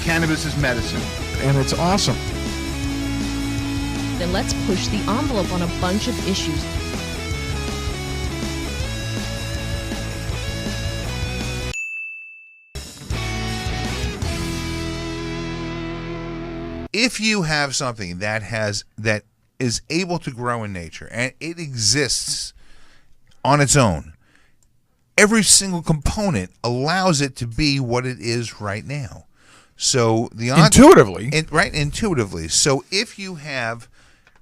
Cannabis is medicine. And it's awesome. Then let's push the envelope on a bunch of issues. If you have something that is able to grow in nature and it exists on its own, every single component allows it to be what it is right now. So intuitively. So if you have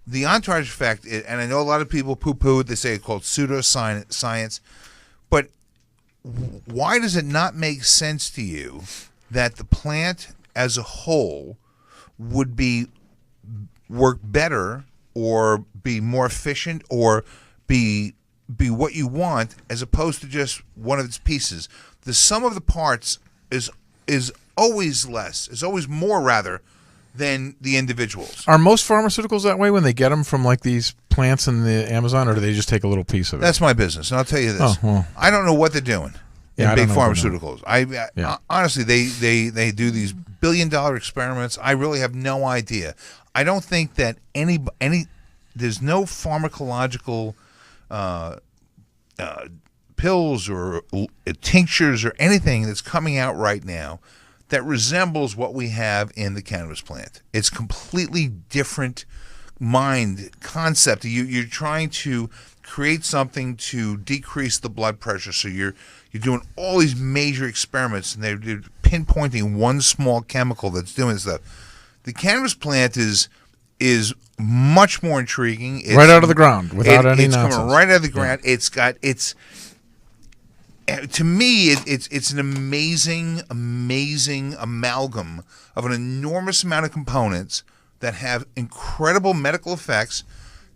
the entourage effect, and I know a lot of people poo-poo it, they say it's called pseudoscience, but why does it not make sense to you that the plant as a whole would work better or be more efficient or be what you want as opposed to just one of its pieces? The sum of the parts is always less, is always more rather than the individuals. Are most pharmaceuticals that way when they get them from like these plants in the Amazon, or do they just take a little piece of it? That's my business, and I'll tell you this. Oh, well. I don't know what they're doing in big pharmaceuticals. Honestly, they do these billion-dollar experiments. I really have no idea. I don't think that there's no pharmacological pills or tinctures or anything that's coming out right now that resembles what we have in the cannabis plant. It's completely different mind concept. You're trying to create something to decrease the blood pressure. So you're doing all these major experiments, and they're pinpointing one small chemical that's doing stuff. The cannabis plant is much more intriguing. It's right out of the ground without any nonsense. It's coming right out of the ground. Yeah. To me, it's an amazing amalgam of an enormous amount of components that have incredible medical effects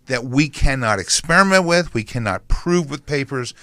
that we cannot experiment with, we cannot prove with papers.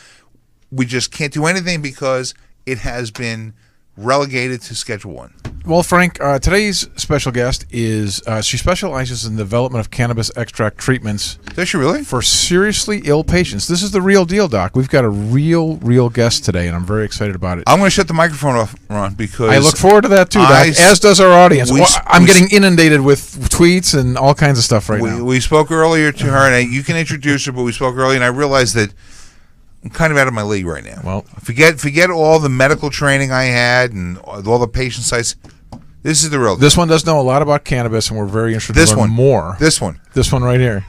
We just can't do anything because it has been relegated to Schedule 1. Well, Frank, today's special guest is, she specializes in the development of cannabis extract treatments. Does she really? For seriously ill patients. This is the real deal, Doc. We've got a real guest today, and I'm very excited about it. I'm going to shut the microphone off, Ron, because I look forward to that too, Doc, as does our audience. I'm getting inundated with tweets and all kinds of stuff now. We spoke earlier to her, and you can introduce her, but we spoke earlier, and I realized that I'm kind of out of my league right now. Well, forget all the medical training I had and all the patient sites. This is the real deal. This one does know a lot about cannabis, and we're very interested in learning more. This one right here.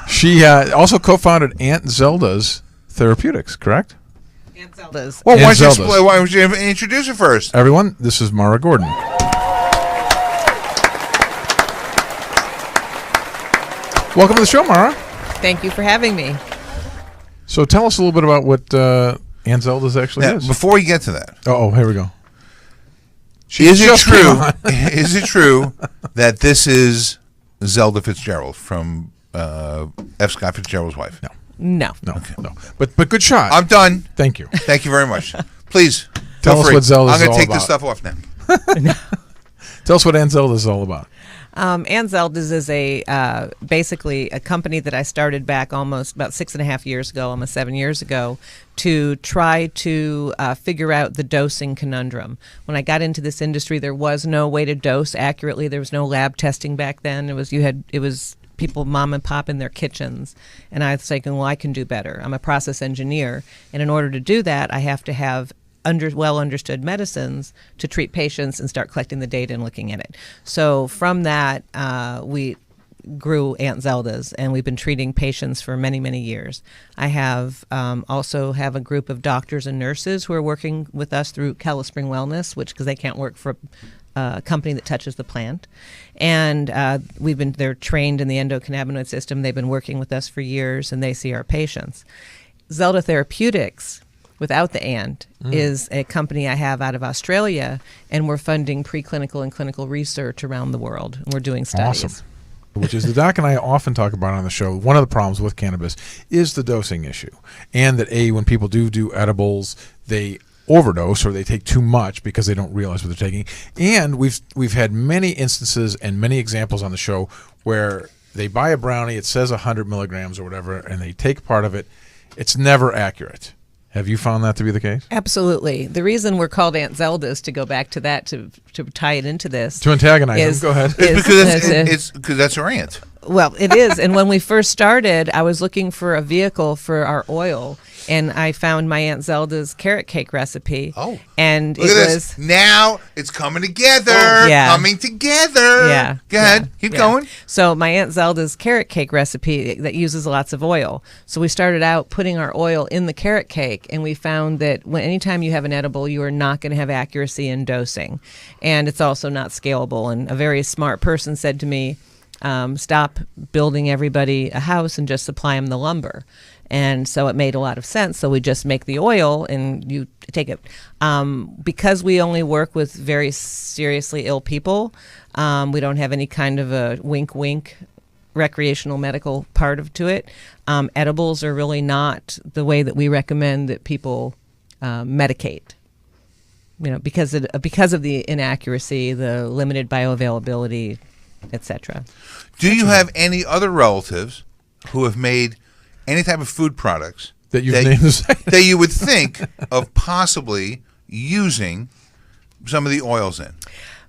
She also co-founded Aunt Zelda's Therapeutics, correct? Aunt Zelda's. Well, why don't you introduce her first? Everyone, this is Mara Gordon. Welcome to the show, Mara. Thank you for having me. So tell us a little bit about what Aunt Zelda's actually is. Before we get to that. Oh, here we go. Is it true that this is Zelda Fitzgerald from F. Scott Fitzgerald's wife? No. Okay. No. But good shot. I'm done. Thank you. Thank you very much. Please tell us what Zelda's all about. I'm going to take this stuff off now. Tell us what Aunt Zelda's all about. Aunt Zelda's is basically a company that I started back almost about 6.5 years ago, almost 7 years ago, to try to figure out the dosing conundrum. When I got into this industry, there was no way to dose accurately. There was no lab testing back then. It was people mom and pop in their kitchens, and I was thinking, well, I can do better. I'm a process engineer, and in order to do that, I have to have well understood medicines to treat patients and start collecting the data and looking at it. So from that, we grew Aunt Zelda's, and we've been treating patients for many years. I have also have a group of doctors and nurses who are working with us through Calispring Wellness, because they can't work for a company that touches the plant, and they're trained in the endocannabinoid system. They've been working with us for years, and they see our patients. Zelda Therapeutics, without the "and," is a company I have out of Australia, and we're funding preclinical and clinical research around the world. We're doing studies. Awesome. Which is the Doc and I often talk about on the show. One of the problems with cannabis is the dosing issue, and that when people do edibles, they overdose or they take too much because they don't realize what they're taking. And we've had many instances and many examples on the show where they buy a brownie, it says 100 milligrams or whatever, and they take part of it. It's never accurate. Have you found that to be the case? Absolutely. The reason we're called Aunt Zeldas, to go back to that, to tie it into this, To antagonize them. Go ahead. It's because that's her aunt. Well, it is. And when we first started, I was looking for a vehicle for our oil, and I found my Aunt Zelda's carrot cake recipe. Oh. And Look it at was this. Now it's coming together. Yeah. Coming together. Yeah. Go ahead. Keep going. So my Aunt Zelda's carrot cake recipe that uses lots of oil. So we started out putting our oil in the carrot cake, and we found that anytime you have an edible, you are not going to have accuracy in dosing. And it's also not scalable. And a very smart person said to me, stop building everybody a house and just supply them the lumber. And so it made a lot of sense. So we just make the oil and you take it. Because we only work with very seriously ill people, we don't have any kind of a wink recreational medical part to it. Edibles are really not the way that we recommend that people medicate. Because of the inaccuracy, the limited bioavailability, etc. Do you have any other relatives who have made any type of food products That you've named the same. that you would think of possibly using some of the oils in?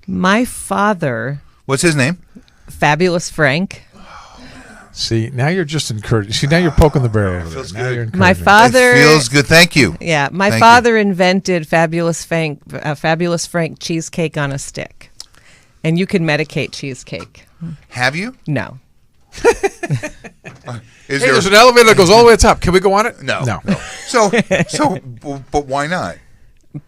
My father, What's his name? Fabulous Frank. See, now you're just encouraging. See, now you're poking the bear over there. feels Now good. you're My encouraging. father. It feels good. Thank you. Yeah, my Thank father invented Fabulous Frank cheesecake on a stick, and you can medicate cheesecake. Have you? No, Is Hey, there there's an elevator that goes all the way to the top. Can we go on it? no? No. But why not?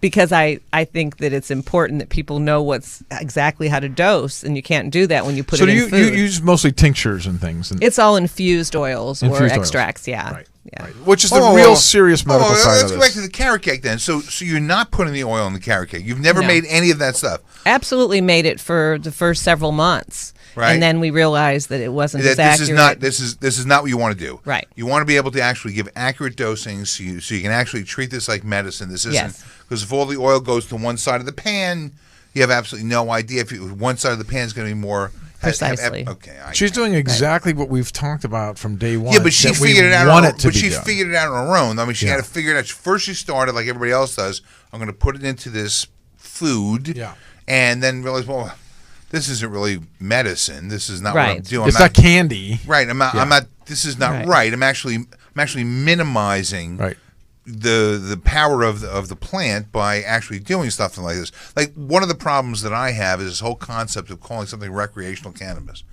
because I think that it's important that people know what's exactly how to dose, and you can't do that when you put So it in you food. use mostly tinctures and things? And It's all infused oils or Infused oils. extracts. Yeah, Right. yeah. Right. Which is the real serious medical side let's of go this. back to the carrot cake then. So you're not putting the oil in the carrot cake. You've never No. made any of that stuff. Absolutely made it for the first several months, Right. and then we realized that it wasn't That as this accurate. is not what you want to do. Right. You want to be able to actually give accurate dosing, so you can actually treat this like medicine. This isn't Yes. because if all the oil goes to one side of the pan, you have absolutely no idea if one side of the pan is going to be more Precisely. okay. She's doing exactly what we've talked about from day one. Yeah, but she that we figured it out. want On, it to but be she done. figured it out on her own. I mean, she Yeah. had to figure it out. First, she started like everybody else does. I'm going to put it into this food, Yeah. and then realized, well, this isn't really medicine. This is not what I'm Right. doing. It's I'm not candy. right. I'm not. Yeah. I'm not. This is not Right. right. I'm actually minimizing Right. the power of the plant by actually doing something like this. Like one of the problems that I have is this whole concept of calling something recreational cannabis.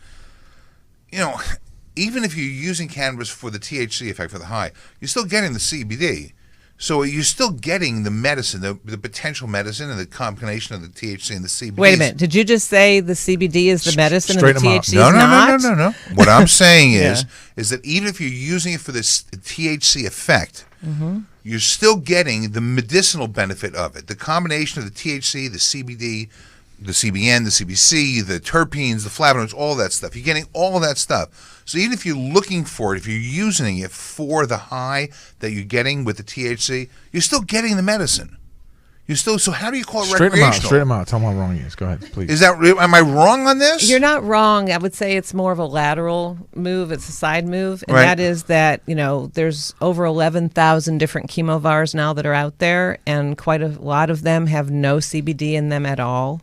You know, even if you're using cannabis for the THC effect, for the high, you're still getting the CBD. So you're still getting the medicine, the potential medicine, and the combination of the THC and the CBD. Wait a minute. Did you just say the CBD is the medicine and straight the 'em out. THC No, is no, not? no. What I'm saying Yeah. is that even if you're using it for this THC effect, Mm-hmm. you're still getting the medicinal benefit of it. The combination of the THC, the CBD, the CBN, the CBC, the terpenes, the flavonoids, all that stuff. You're getting all that stuff. So even if you're looking for it, if you're using it for the high that you're getting with the THC, you're still getting the medicine. So how do you call it Straighten them out. recreational? Straighten them out. Tell them how wrong he is. Go ahead, please. Is that am I wrong on this? You're not wrong. I would say it's more of a lateral move. It's a side move. And Right. that is that, there's over 11,000 different chemovars now that are out there, and quite a lot of them have no CBD in them at all.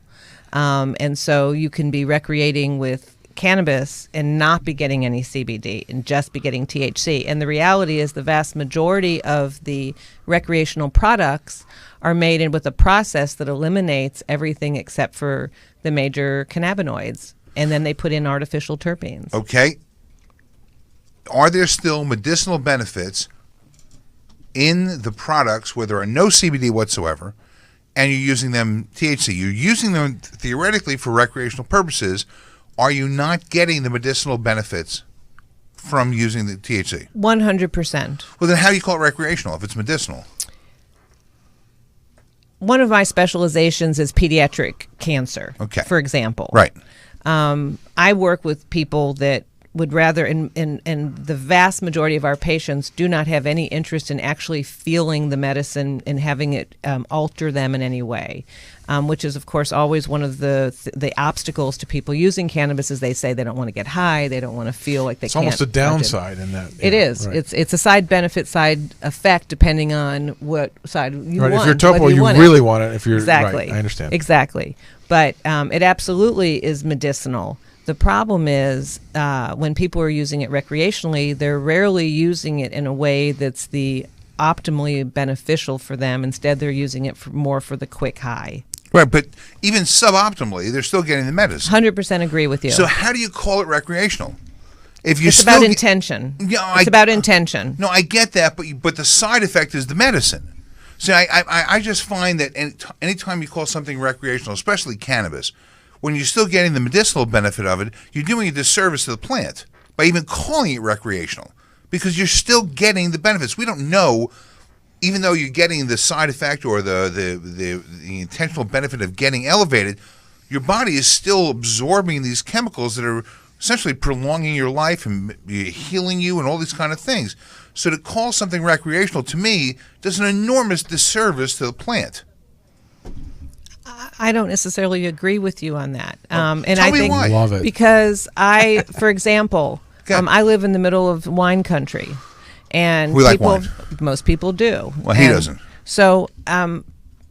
And so you can be recreating with cannabis and not be getting any CBD and just be getting THC. And the reality is the vast majority of the recreational products are made with a process that eliminates everything except for the major cannabinoids. And then they put in artificial terpenes. Okay. Are there still medicinal benefits in the products where there are no CBD whatsoever, and you're using them THC? You're using them theoretically for recreational purposes. Are you not getting the medicinal benefits from using the THC? 100%. Well, then how do you call it recreational if it's medicinal? One of my specializations is pediatric cancer, Okay. for example. Right. I work with people that would rather, and the vast majority of our patients do not have any interest in actually feeling the medicine and having it alter them in any way, which is, of course, always one of the obstacles to people using cannabis. Is they say they don't want to get high, they don't want to feel like they it's can't. It's almost a downside in that. It is. Right. It's a side benefit, side effect, depending on what side you want. If you're topo, you really want it. If you're exactly, right, I understand. Exactly, but it absolutely is medicinal. The problem is when people are using it recreationally, they're rarely using it in a way that's the optimally beneficial for them. Instead, they're using it more for the quick high. Right, but even suboptimally, they're still getting the medicine. 100% agree with you. So how do you call it recreational? If you it's about intention. It's about intention. No, I get that, but the side effect is the medicine. See, I just find that anytime you call something recreational, especially cannabis, when you're still getting the medicinal benefit of it, you're doing a disservice to the plant by even calling it recreational, because you're still getting the benefits. We don't know, even though you're getting the side effect or the intentional benefit of getting elevated, your body is still absorbing these chemicals that are essentially prolonging your life and healing you and all these kind of things. So to call something recreational, to me, does an enormous disservice to the plant. I don't necessarily agree with you on that. And I tell me think why. Love it. Because for example, I live in the middle of wine country, and we like wine. Most people do. Well, he doesn't. So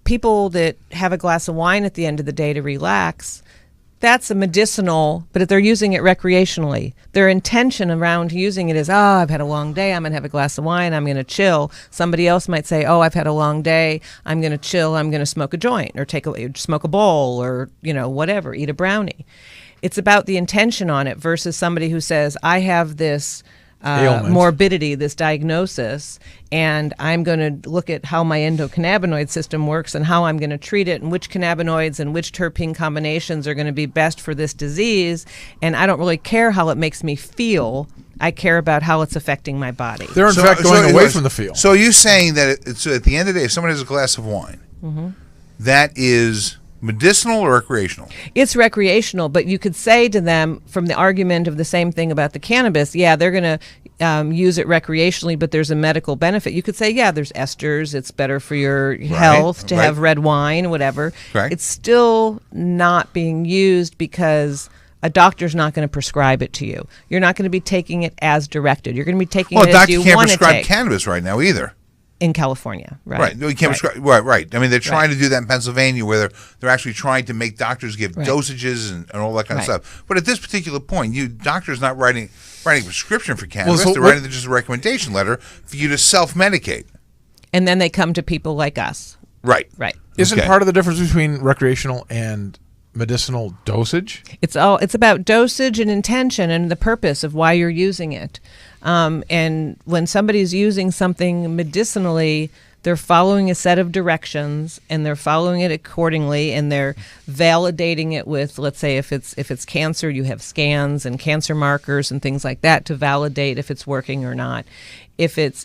people that have a glass of wine at the end of the day to relax, that's a medicinal, but if they're using it recreationally, their intention around using it is, I've had a long day, I'm going to have a glass of wine, I'm going to chill. Somebody else might say, I've had a long day, I'm going to chill, I'm going to smoke a joint or smoke a bowl or, whatever, eat a brownie. It's about the intention on it versus somebody who says, I have this morbidity, this diagnosis, and I'm going to look at how my endocannabinoid system works and how I'm going to treat it and which cannabinoids and which terpene combinations are going to be best for this disease, and I don't really care how it makes me feel. I care about how it's affecting my body. They're in fact going away from the feel. So you're saying that it's at the end of the day, if someone has a glass of wine, that is medicinal or recreational? It's recreational, but you could say to them, from the argument of the same thing about the cannabis, they're going to use it recreationally, but there's a medical benefit. You could say, there's esters, it's better for your health to have red wine, whatever. Right. It's still not being used because a doctor's not going to prescribe it to you. You're not going to be taking it as directed. You're going to be taking it as you want to take. Well, a doctor can't prescribe cannabis right now either. In California, right? Right. You can't prescribe. Right. I mean, they're trying to do that in Pennsylvania, where they're actually trying to make doctors give dosages and all that kind of stuff. But at this particular point, doctor's not writing a prescription for cannabis. They're writing just a recommendation letter for you to self-medicate. And then they come to people like us. Right. Right. Isn't part of the difference between recreational and medicinal dosage? It's about dosage and intention and the purpose of why you're using it. And when somebody's using something medicinally, they're following a set of directions and they're following it accordingly, and they're validating it with, let's say, if it's cancer, you have scans and cancer markers and things like that to validate if it's working or not. If it's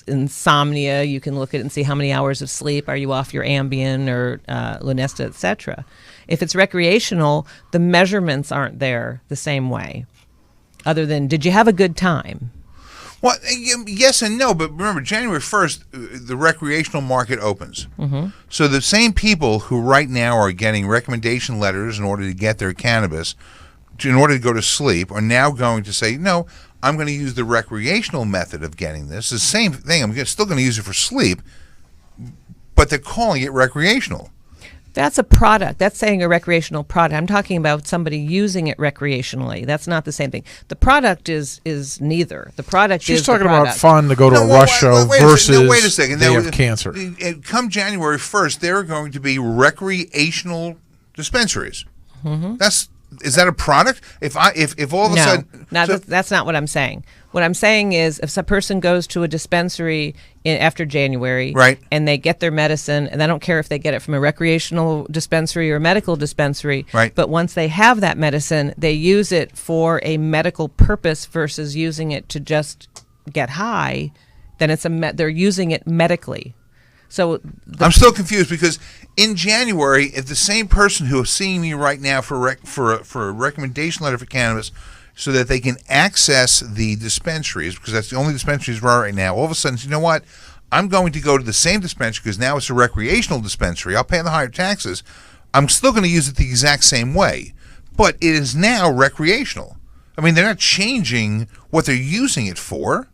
insomnia, you can look at it and see how many hours of sleep are you off your Ambien or Lunesta, etc. If it's recreational, the measurements aren't there the same way. Other than, did you have a good time? Well, yes and no, but remember, January 1st, the recreational market opens. So the same people who right now are getting recommendation letters in order to get their cannabis, in order to go to sleep, are now going to say, no, I'm going to use the recreational method of getting this. The same thing, I'm still going to use it for sleep, but they're calling it recreational. That's a product. That's saying a recreational product. I'm talking about somebody using it recreationally. That's not the same thing. The product is neither. The product She's is talking the product. about fun to go to a Rush show versus wait a second. They have cancer. Come January 1st, there are going to be recreational dispensaries. Is that a product? If all of a sudden... that's not what I'm saying. What I'm saying is if a person goes to a dispensary after January and they get their medicine, and I don't care if they get it from a recreational dispensary or a medical dispensary, but once they have that medicine, they use it for a medical purpose versus using it to just get high, then they're using it medically. So I'm still confused because in January, if the same person who is seeing me right now for a recommendation letter for cannabis, so that they can access the dispensaries, because that's the only dispensaries we're at right now, all of a sudden, you know what? I'm going to go to the same dispensary because now it's a recreational dispensary. I'll pay the higher taxes. I'm still going to use it the exact same way, but it is now recreational. I mean, they're not changing what they're using it for.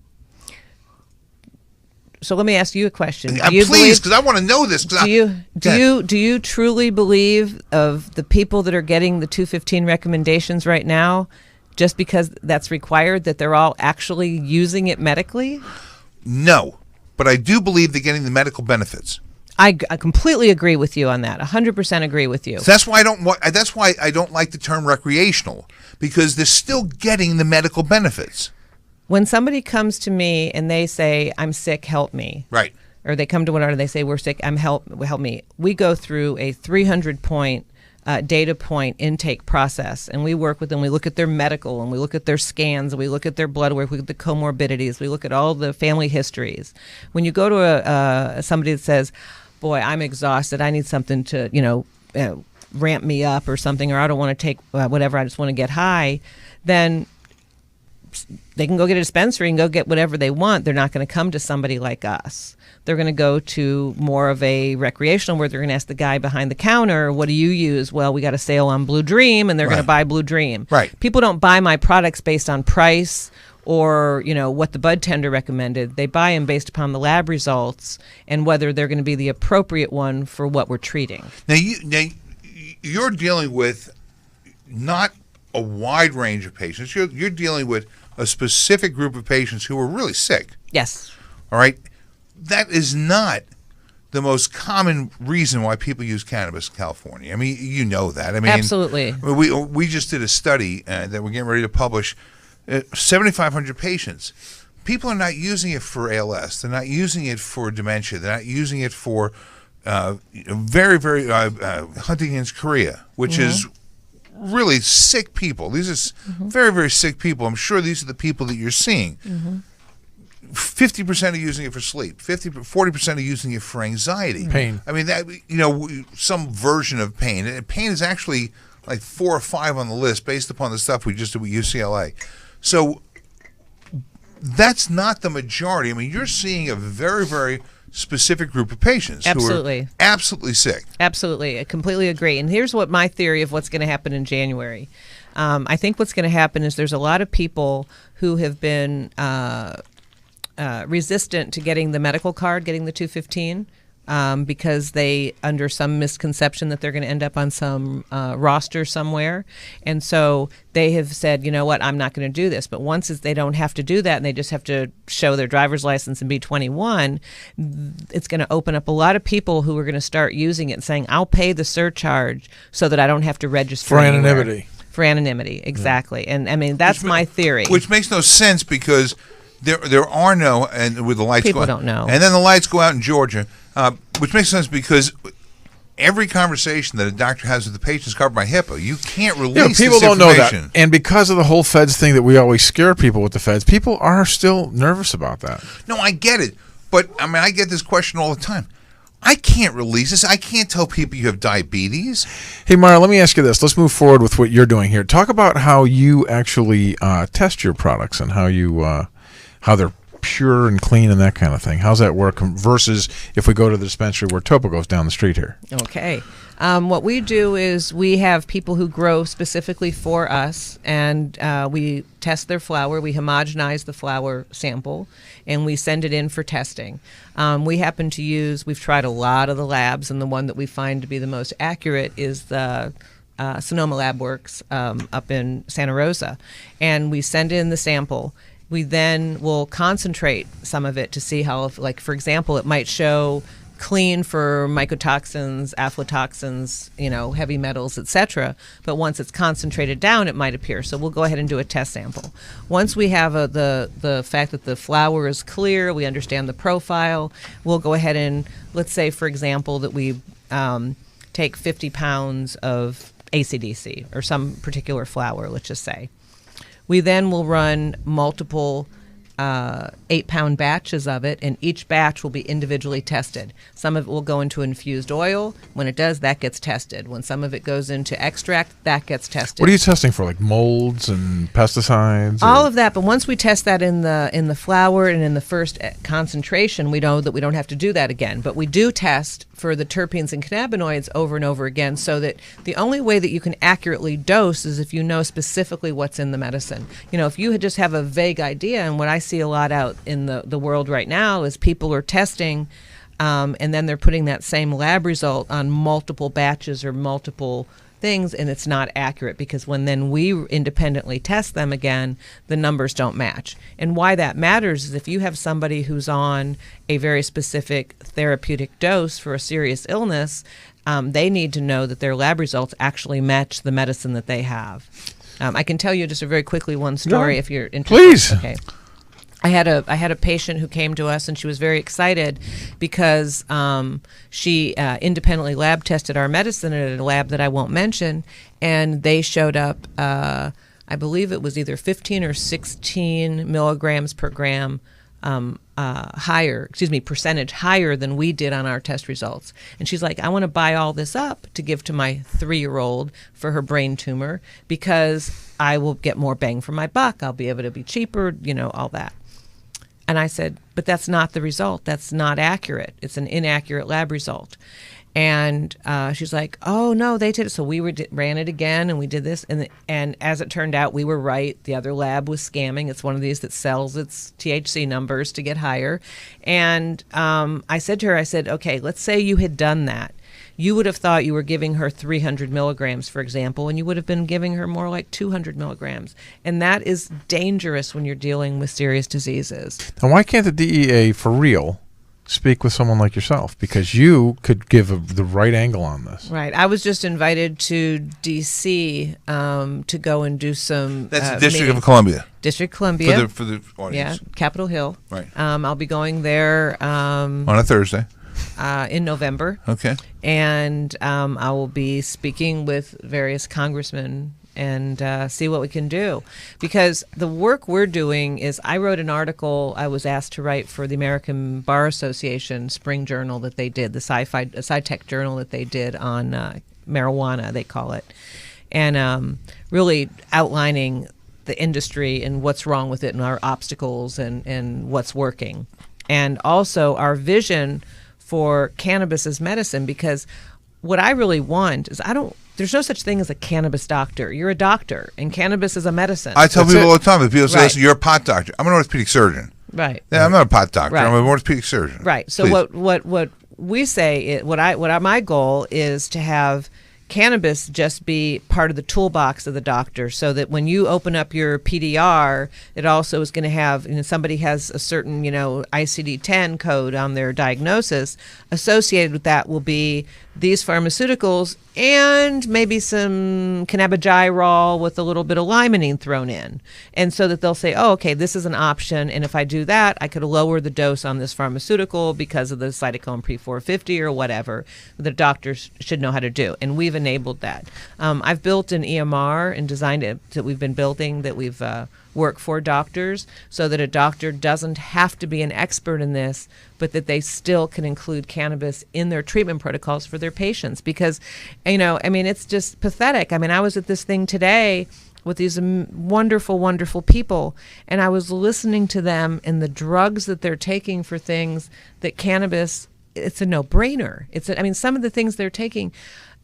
So let me ask you a question. Please, because I want to know this. Do you truly believe of the people that are getting the 215 recommendations right now, just because that's required, that they're all actually using it medically? No, but I do believe they're getting the medical benefits. I completely agree with you on that. 100% agree with you. So that's why I don't like the term recreational, because they're still getting the medical benefits. When somebody comes to me and they say, "I'm sick, help me," right? Or they come to one and they say, "We're sick, help me." We go through a 300-point data point intake process, and we work with them. We look at their medical, and we look at their scans, and we look at their blood work, we look at the comorbidities, we look at all the family histories. When you go to somebody that says, "Boy, I'm exhausted, I need something to ramp me up or something, or I don't want to take whatever, I just want to get high," then they can go get a dispensary and go get whatever they want. They're not going to come to somebody like us. They're going to go to more of a recreational, where they're going to ask the guy behind the counter, "What do you use?" "Well, we got a sale on Blue Dream," and they're going to buy Blue Dream. Right. People don't buy my products based on price or what the bud tender recommended. They buy them based upon the lab results and whether they're going to be the appropriate one for what we're treating. Now you're dealing with not a wide range of patients. You're dealing with a specific group of patients who are really sick. Yes. All right. That is not the most common reason why people use cannabis in California. I mean, you know that. I mean, absolutely. We just did a study that we're getting ready to publish. 7,500 patients. People are not using it for ALS. They're not using it for dementia. They're not using it for very, very Huntington's chorea, which is really sick people. These are very, very sick people. I'm sure these are the people that you're seeing. 50% are using it for sleep. 40% are using it for anxiety. Pain. I mean, that some version of pain. And pain is actually like 4 or 5 on the list based upon the stuff we just did with UCLA. So that's not the majority. I mean, you're seeing a very, very specific group of patients who are absolutely sick. Absolutely. I completely agree. And here's what my theory of what's going to happen in January. I think what's going to happen is there's a lot of people who have been resistant to getting the medical card, getting the 215, because they under some misconception that they're going to end up on some roster somewhere. And so they have said, "You know what, I'm not going to do this." But once they don't have to do that and they just have to show their driver's license and be 21, it's going to open up a lot of people who are going to start using it and saying, "I'll pay the surcharge so that I don't have to register for anywhere." anonymity. For anonymity, exactly. And I mean, that's my theory. Which makes no sense because there are no, and with the lights people go don't know. And then the lights go out in Georgia, which makes sense because every conversation that a doctor has with the patient is covered by HIPAA. You can't release people this don't know information. that. And because of the whole feds thing that we always scare people with the feds, people are still nervous about that. No, I get it. But, I mean, I get this question all the time. I can't release this. I can't tell people you have diabetes. Hey, Mara, let me ask you this. Let's move forward with what you're doing here. Talk about how you actually test your products and how you how they're pure and clean and that kind of thing. How's that work versus if we go to the dispensary where Topo goes down the street here? Okay. What we do is we have people who grow specifically for us, and we test their flower. We homogenize the flower sample, and we send it in for testing. We happen to use, we've tried a lot of the labs, and the one that we find to be the most accurate is the Sonoma Lab Works up in Santa Rosa. And we send in the sample. We then will concentrate some of it to see how, if, like, for example, it might show clean for mycotoxins, aflatoxins, heavy metals, etc. But once it's concentrated down, it might appear. So we'll go ahead and do a test sample. Once we have the fact that the flower is clear, we understand the profile, we'll go ahead and, let's say, for example, that we take 50 pounds of ACDC or some particular flower, let's just say. We then will run multiple 8-pound batches of it, and each batch will be individually tested. Some of it will go into infused oil. When it does, that gets tested. When some of it goes into extract, that gets tested. What are you testing for, like molds and pesticides? All of that, but once we test that in the flower and in the first concentration, we know that we don't have to do that again. But we do test for the terpenes and cannabinoids over and over again, so that the only way that you can accurately dose is if you know specifically what's in the medicine. If you just have a vague idea, and what I see a lot out in the world right now is people are testing and then they're putting that same lab result on multiple batches or multiple things, and it's not accurate, because when then we independently test them again, the numbers don't match. And why that matters is if you have somebody who's on a very specific therapeutic dose for a serious illness, they need to know that their lab results actually match the medicine that they have. I can tell you just a very quickly one story if you're interested. Please. Okay. I had a patient who came to us, and she was very excited because she independently lab tested our medicine at a lab that I won't mention, and they showed up, I believe it was either 15 or 16 milligrams per gram percentage higher than we did on our test results. And she's like, I want to buy all this up to give to my 3-year-old for her brain tumor, because I will get more bang for my buck. I'll be able to be cheaper, all that. And I said, but that's not the result. That's not accurate. It's an inaccurate lab result. And she's like, oh, no, they did it. So we ran it again, and we did this. And as it turned out, we were right. The other lab was scamming. It's one of these that sells its THC numbers to get higher. And I said to her, okay, let's say you had done that. You would have thought you were giving her 300 milligrams, for example, and you would have been giving her more like 200 milligrams. And that is dangerous when you're dealing with serious diseases. Now, why can't the DEA, for real, speak with someone like yourself? Because you could give the right angle on this. Right. I was just invited to D.C. To go and do some That's the District of Columbia. District of Columbia. For the audience. Yeah, Capitol Hill. Right. I'll be going there on a Thursday. In November. Okay. And I will be speaking with various congressmen and see what we can do. Because the work we're doing is, I wrote an article I was asked to write for the American Bar Association spring journal that they did, the sci-tech journal that they did on marijuana, they call it. And really outlining the industry and what's wrong with it and our obstacles and what's working. And also our vision for cannabis as medicine, because what I really want is, there's no such thing as a cannabis doctor. You're a doctor, and cannabis is a medicine. I tell people all the time, if people say, listen, you're a pot doctor. I'm an orthopedic surgeon. Right. Yeah, I'm not a pot doctor. Right. I'm an orthopedic surgeon. Right. So Please. what we say, my goal is to have cannabis just be part of the toolbox of the doctor, so that when you open up your PDR, it also is going to have, somebody has a certain, ICD-10 code on their diagnosis. Associated with that will be these pharmaceuticals and maybe some cannabidiol with a little bit of limonene thrown in. And so that they'll say, oh, okay, this is an option. And if I do that, I could lower the dose on this pharmaceutical because of the cytochrome P450 or whatever the doctors should know how to do. And we've enabled that. I've built an EMR and designed it that we've been building, that we've work for doctors, so that a doctor doesn't have to be an expert in this, but that they still can include cannabis in their treatment protocols for their patients. Because, it's just pathetic. I was at this thing today with these wonderful, wonderful people, and I was listening to them and the drugs that they're taking for things that cannabis, it's a no-brainer. Some of the things they're taking,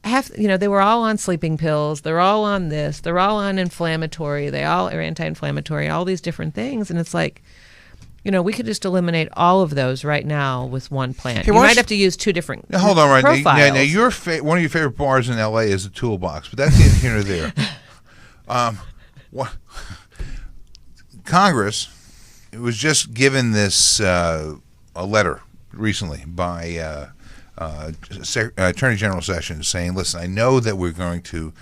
they were all on sleeping pills. They're all on this. They're all on inflammatory. They all are anti-inflammatory, all these different things. And it's like, we could just eliminate all of those right now with one plant. You might have to use two different hold on, right profiles. Now your one of your favorite bars in L.A. is the Toolbox, but that's neither here nor there. Congress was just given this a letter recently by Attorney General Sessions saying, listen, I know that we're going to,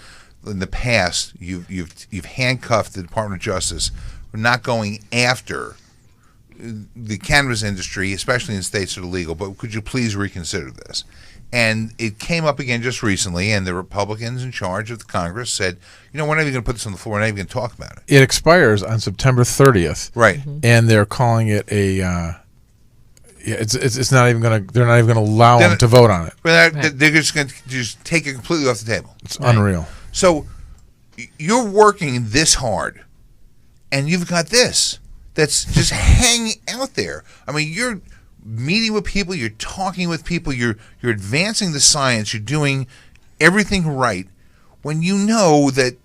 in the past, you've handcuffed the Department of Justice for not going after the cannabis industry, especially in states that are legal, but could you please reconsider this? And it came up again just recently, and the Republicans in charge of the Congress said, we're not even going to put this on the floor. We're not even going to talk about it. It expires on September 30th. Right. And they're calling it a... it's not even going to. They're not even going to allow them to vote on it. They're just going to just take it completely off the table. It's unreal. So you're working this hard, and you've got this that's just hanging out there. I mean, you're meeting with people, you're talking with people, you're advancing the science, you're doing everything right, when you know that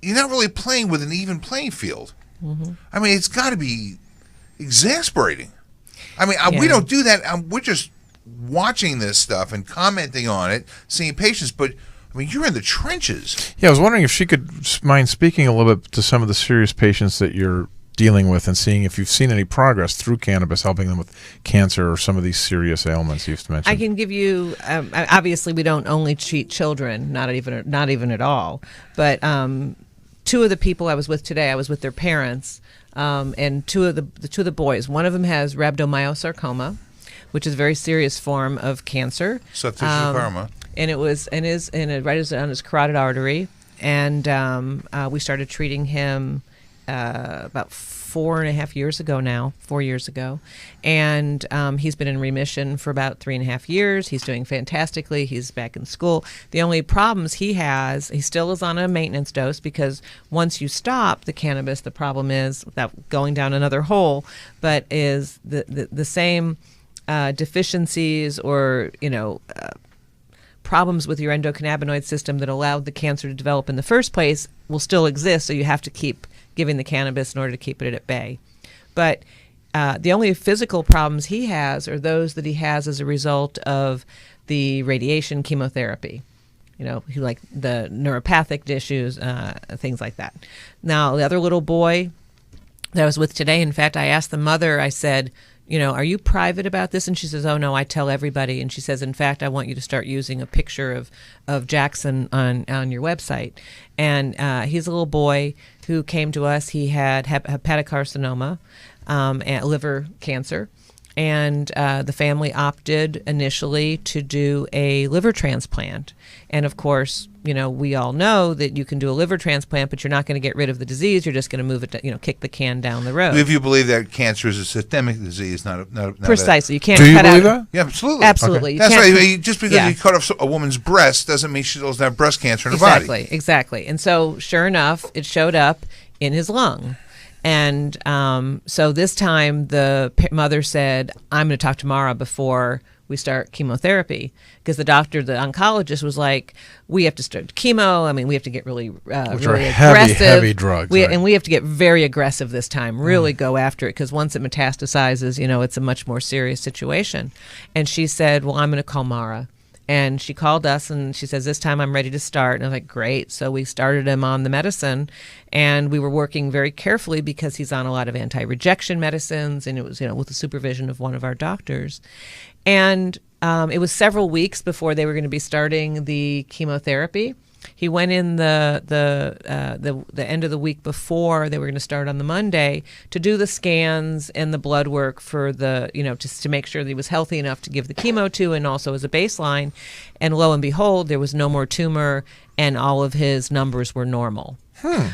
you're not really playing with an even playing field. Mm-hmm. I mean, it's got to be exasperating. I mean, we don't do that. We're just watching this stuff and commenting on it, seeing patients. But, I mean, you're in the trenches. Yeah, I was wondering if she could mind speaking a little bit to some of the serious patients that you're dealing with and seeing if you've seen any progress through cannabis, helping them with cancer or some of these serious ailments you've mentioned. I can give you, obviously, we don't only treat children, not even at all. But two of the people I was with today, I was with their parents. And two of the boys. One of them has rhabdomyosarcoma, which is a very serious form of cancer. Soft tissue sarcoma. And it was right on his carotid artery. And we started treating him about 4 years ago. And he's been in remission for about 3.5 years. He's doing fantastically. He's back in school. The only problems he still is on a maintenance dose, because once you stop the cannabis, the problem is, without going down another hole, but is the same deficiencies or, problems with your endocannabinoid system that allowed the cancer to develop in the first place will still exist. So you have to keep giving the cannabis in order to keep it at bay. But the only physical problems he has are those that he has as a result of the radiation chemotherapy. He like the neuropathic issues, things like that. Now, the other little boy that I was with today, in fact, I asked the mother, I said, are you private about this? And she says, oh, no, I tell everybody. And she says, in fact, I want you to start using a picture of Jackson on your website. And he's a little boy who came to us. He had hepatocarcinoma, and liver cancer. And the family opted initially to do a liver transplant. And of course, we all know that you can do a liver transplant, but you're not going to get rid of the disease. You're just going to move it, kick the can down the road. If you believe that cancer is a systemic disease, not precisely. You can't. Do you cut believe out that? Yeah, absolutely. Absolutely. Okay. That's right. Just because you cut off a woman's breast doesn't mean she doesn't have breast cancer in her body. Exactly. And so, sure enough, it showed up in his lung. And so this time the mother said, I'm going to talk to Mara before we start chemotherapy, because the oncologist was like, we have to start chemo. I mean, we have to get really, Which really are aggressive. heavy drugs. And we have to get very aggressive this time, really go after it, because once it metastasizes, it's a much more serious situation. And she said, well, I'm going to call Mara. And she called us and she says, this time I'm ready to start. And I was like, great. So we started him on the medicine, and we were working very carefully because he's on a lot of anti-rejection medicines, and it was, with the supervision of one of our doctors. And it was several weeks before they were going to be starting the chemotherapy. He went in the end of the week before they were going to start on the Monday to do the scans and the blood work for the, just to make sure that he was healthy enough to give the chemo to, and also as a baseline. And lo and behold, there was no more tumor, and all of his numbers were normal.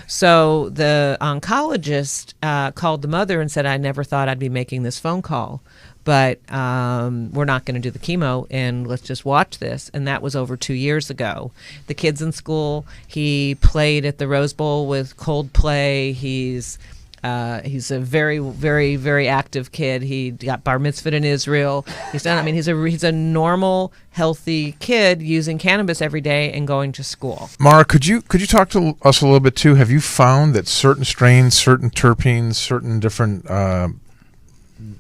So the oncologist called the mother and said, I never thought I'd be making this phone call, but we're not going to do the chemo, and let's just watch this. And that was over 2 years ago. The kid's in school. He played at the Rose Bowl with Coldplay. He's a very, very, very active kid. He got bar mitzvahed in Israel. He's a normal, healthy kid using cannabis every day and going to school. Mara, could you talk to us a little bit too? Have you found that certain strains, certain terpenes, certain different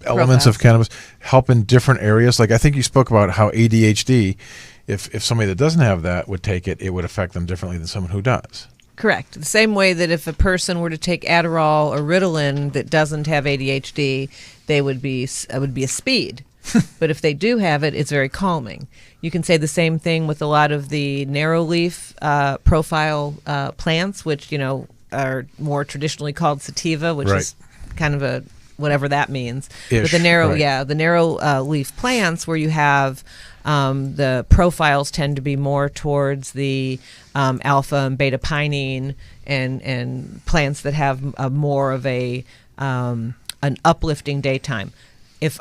elements of cannabis help in different areas? Like, I think you spoke about how ADHD, if somebody that doesn't have that would take it, it would affect them differently than someone who does. Correct. The same way that if a person were to take Adderall or Ritalin that doesn't have ADHD, it would be a speed. But if they do have it, it's very calming. You can say the same thing with a lot of the narrow leaf profile plants, which are more traditionally called sativa, which is kind of a whatever that means. Ish, But the narrow, right. the narrow leaf plants where you have the profiles tend to be more towards the alpha and beta pinene and plants that have more of a an uplifting daytime. If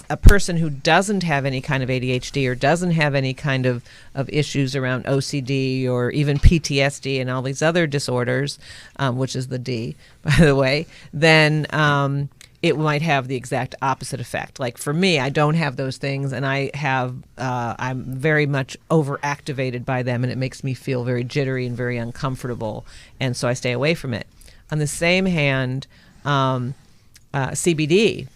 a person who doesn't have any kind of ADHD or doesn't have any kind of issues around OCD or even PTSD and all these other disorders, which is the D, by the way, then it might have the exact opposite effect. Like for me, I don't have those things, and I'm very much overactivated by them, and it makes me feel very jittery and very uncomfortable, and so I stay away from it. On the same hand, CBD,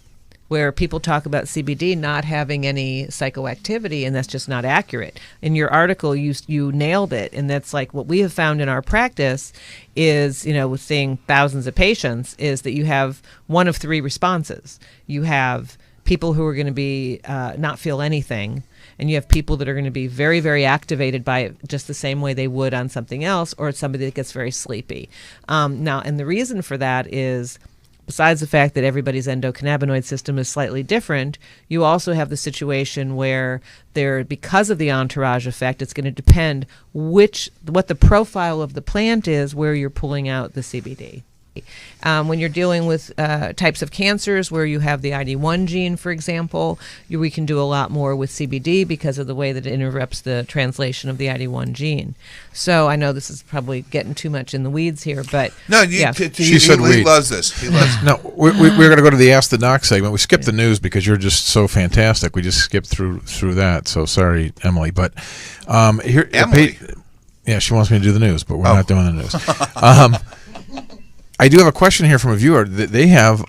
where people talk about CBD not having any psychoactivity, and that's just not accurate. In your article, you nailed it, and that's like what we have found in our practice is, with seeing thousands of patients, is that you have one of three responses. You have people who are going to be not feel anything, and you have people that are going to be very, very activated by it just the same way they would on something else, or it's somebody that gets very sleepy. Now, and the reason for that is, besides the fact that everybody's endocannabinoid system is slightly different, you also have the situation where because of the entourage effect, it's going to depend what the profile of the plant is where you're pulling out the CBD. When you're dealing with types of cancers where you have the ID1 gene, for example, we can do a lot more with CBD because of the way that it interrupts the translation of the ID1 gene. So I know this is probably getting too much in the weeds here, but no, She said he weed. loves this. He loves No, we're going to go to the Ask the Doc segment. We skipped the news because you're just so fantastic. We just skipped through that. So sorry, Emily. But here, Emily? yeah, she wants me to do the news, but we're not doing the news. I do have a question here from a viewer. They have,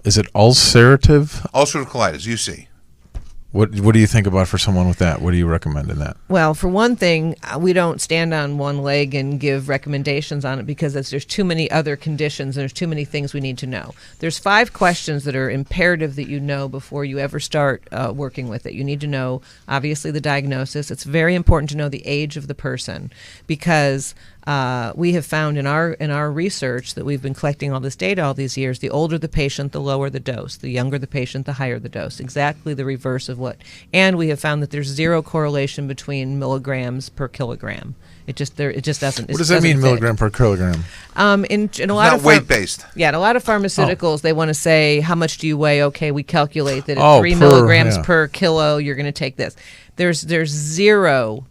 is it ulcerative colitis, UC. What do you think about for someone with that? What do you recommend in that? Well, for one thing, we don't stand on one leg and give recommendations on it because there's too many other conditions and there's too many things we need to know. There's 5 questions that are imperative that you know before you ever start working with it. You need to know, obviously, the diagnosis. It's very important to know the age of the person because we have found in our research that we've been collecting all this data all these years, the older the patient, the lower the dose. The younger the patient, the higher the dose. Exactly the reverse of what. And we have found that there's 0 correlation between milligrams per kilogram. It just doesn't. What does that mean, milligram per kilogram? In a lot Not of weight based. Yeah, in a lot of pharmaceuticals, they want to say how much do you weigh? Okay, we calculate that at Oh, 3 milligrams per kilo, you're going to take this. There's zero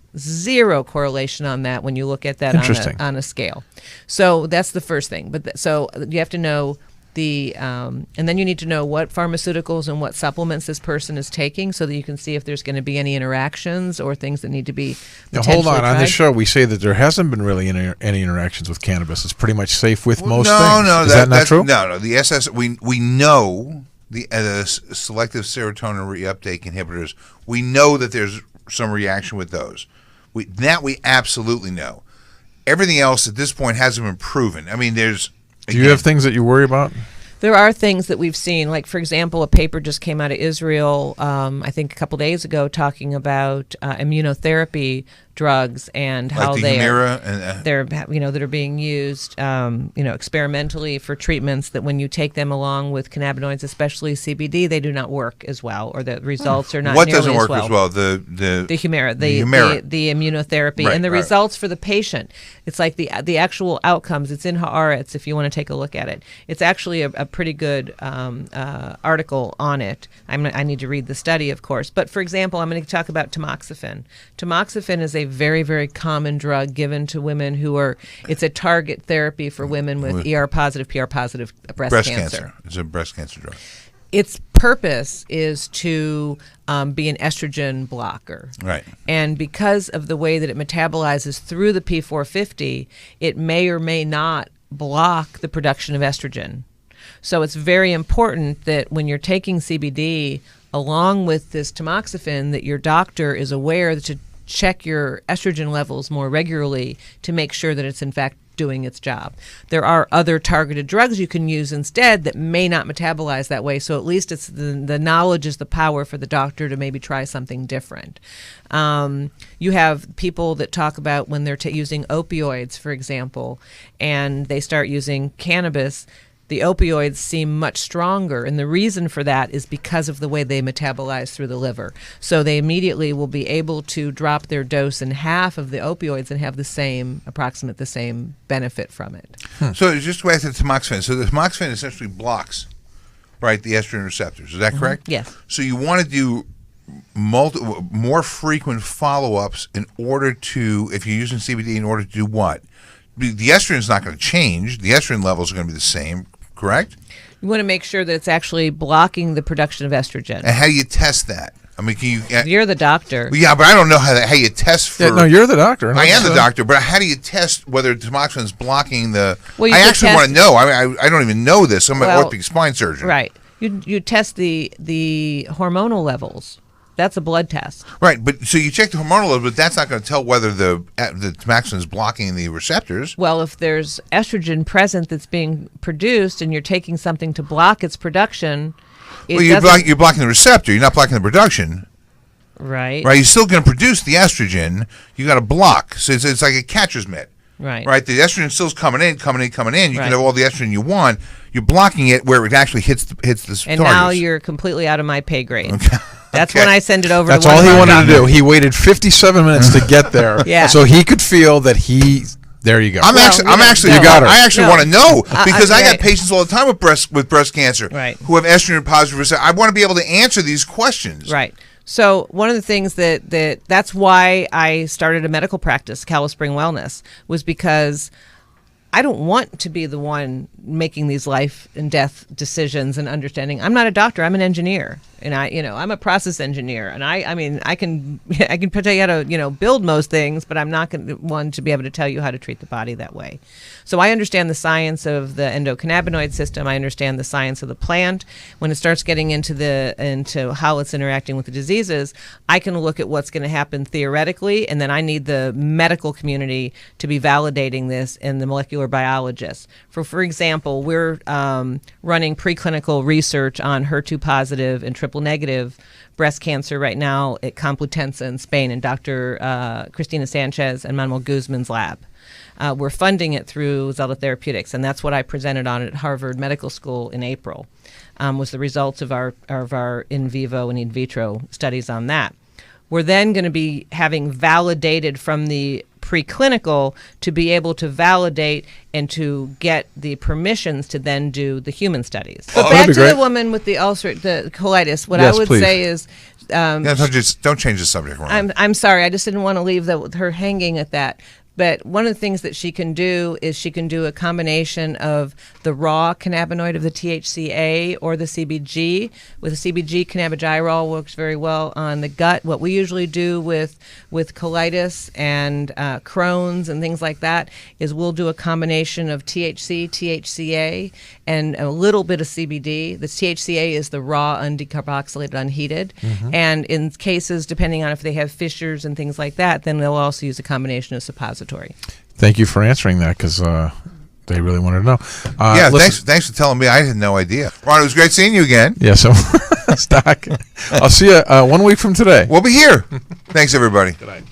correlation on that when you look at that on a scale. So that's the first thing. But so you have to know and then you need to know what pharmaceuticals and what supplements this person is taking so that you can see if there's going to be any interactions or things that need to be potentially Now, hold on. tried. On this show, we say that there hasn't been really any interactions with cannabis. It's pretty much safe with most things. No, is that not true? No. The we know the selective serotonin reuptake inhibitors. We know that there's some reaction with those. We absolutely know. Everything else at this point hasn't been proven. I mean, Do you have things that you worry about? There are things that we've seen, like, for example, a paper just came out of Israel, I think a couple days ago, talking about immunotherapy drugs and like how the they Humira that are being used experimentally for treatments that when you take them along with cannabinoids, especially CBD, they do not work as well, or the results are not. What nearly doesn't work as well? The Humira, the immunotherapy, Right, and the right. results for the patient. It's like the actual outcomes. It's in Haaretz if you want to take a look at it. It's actually a pretty good article on it. I need to read the study, of course. But for example, I'm going to talk about tamoxifen. Tamoxifen is a very, very common drug given to women it's a target therapy for women with ER-positive, PR-positive breast cancer. It's a breast cancer drug. Its purpose is to be an estrogen blocker. Right. And because of the way that it metabolizes through the P450, it may or may not block the production of estrogen. So it's very important that when you're taking CBD along with this tamoxifen, that your doctor is aware to check your estrogen levels more regularly to make sure that it's in fact doing its job. There are other targeted drugs you can use instead that may not metabolize that way, so at least it's the knowledge is the power for the doctor to maybe try something different. You have people that talk about when they're using opioids, for example, and they start using cannabis. the opioids seem much stronger, and the reason for that is because of the way they metabolize through the liver. So they immediately will be able to drop their dose in half of the opioids and have the same benefit from it. So just go back to the tamoxifen. So the tamoxifen essentially blocks, right, the estrogen receptors. Is that correct? Yes. So you want to do more frequent follow-ups in order to, if you're using CBD, in order to do what? The estrogen is not going to change. The estrogen levels are going to be the same, correct? You want to make sure that it's actually blocking the production of estrogen. And how do you test that? I mean, can you? You're the doctor. Yeah, but I don't know how you test for. Yeah, no, you're the doctor. I am the doctor, but how do you test whether tamoxifen is blocking the? Well, I actually want to know. I don't even know this. I'm an Well, orthopedic spine surgeon. Right. You test the hormonal levels. That's a blood test. Right, but so you check the hormonal level, but that's not going to tell whether the tamoxifen is blocking the receptors. Well, if there's estrogen present that's being produced and you're taking something to block its production, You're blocking the receptor. You're not blocking the production. Right. Right. You're still going to produce the estrogen. You got to block. So it's like a catcher's mitt. Right. Right. The estrogen still's coming in. You Right. can have all the estrogen you want. You're blocking it where it actually hits the And targets. now you're completely out of my pay grade. Okay. That's Okay. when I send it over That's to one all of he our wanted to doctors. do. He waited 57 minutes to get there, Yeah. so he could feel that there you go. I'm actually. You got her. I actually No. want to know because I got right. patients all the time with breast cancer Right. who have estrogen positive receptor. I want to be able to answer these questions. Right. So one of the things that's why I started a medical practice, Calispring Spring Wellness, was because I don't want to be the one making these life and death decisions and understanding. I'm not a doctor. I'm an engineer, and I'm a process engineer, and I mean, I can tell you how to, build most things, but I'm not one to be able to tell you how to treat the body that way. So I understand the science of the endocannabinoid system. I understand the science of the plant. When it starts getting into how it's interacting with the diseases, I can look at what's going to happen theoretically, and then I need the medical community to be validating this, and the molecular biologists. For example, we're running preclinical research on HER2 positive and triple negative breast cancer right now at Complutense in Spain in Dr. Cristina Sanchez and Manuel Guzman's lab. We're funding it through Zelda Therapeutics, and that's what I presented on at Harvard Medical School in April, was the results of our in vivo and in vitro studies on that. We're then going to be having validated from the preclinical to be able to validate and to get the permissions to then do the human studies. But back to the woman with the the colitis, what Yes, I would please. say is... Don't change the subject, Ron. I'm sorry. I just didn't want to leave her hanging at that. But one of the things that she can do is she can do a combination of the raw cannabinoid of the THCA or the CBG. With the CBG, cannabidiol works very well on the gut. What we usually do with colitis and Crohn's and things like that is we'll do a combination of THC, THCA, and a little bit of CBD. The THCA is the raw, undecarboxylated, unheated. And in cases, depending on if they have fissures and things like that, then they'll also use a combination of suppository. Thank you for answering that, because they really wanted to know. Yeah, thanks for telling me. I had no idea. Ron, it was great seeing you again. Yeah, so Doc, I'll see you 1 week from today. We'll be here. Thanks, everybody. Good night.